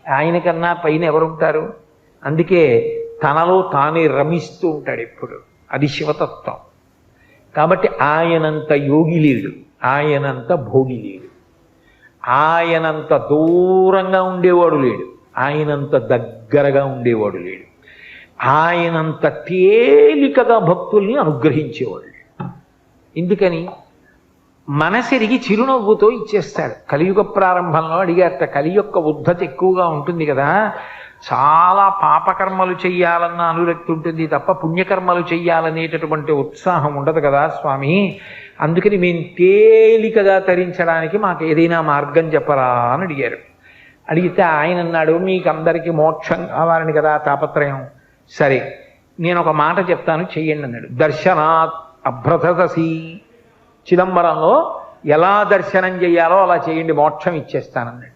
ఆయన కన్నా పైన ఎవరుంటారు? అందుకే తనలో తానే రమిస్తూ ఉంటాడు ఎప్పుడు. అది శివతత్వం. కాబట్టి ఆయనంత యోగి లేడు, ఆయనంత భోగి లేడు, ఆయనంత దూరంగా ఉండేవాడు లేడు, ఆయనంత దగ్గరగా ఉండేవాడు లేడు, ఆయనంత తేలికగా భక్తుల్ని అనుగ్రహించేవాడు లేడు. ఎందుకని? మనసెరిగి చిరునవ్వుతో ఇచ్చేస్తాడు. కలియుగ ప్రారంభంలో అడిగారట, కలి యొక్క ఉద్ధతి ఎక్కువగా ఉంటుంది కదా, చాలా పాపకర్మలు చెయ్యాలన్న అనురక్తి ఉంటుంది తప్ప పుణ్యకర్మలు చెయ్యాలనేటటువంటి ఉత్సాహం ఉండదు కదా స్వామి, అందుకని మేము తేలికగా తరించడానికి మాకు ఏదైనా మార్గం చెప్పరా అని అడిగారు. అడిగితే ఆయన అన్నాడు, మీకు అందరికీ మోక్షం కావాలని కదా తాపత్రయం, సరే నేను ఒక మాట చెప్తాను చెయ్యండి అన్నాడు. దర్శనాత్ అభ్రతసి, చిదంబరంలో ఎలా దర్శనం చెయ్యాలో అలా చేయండి, మోక్షం ఇచ్చేస్తానన్నాడు.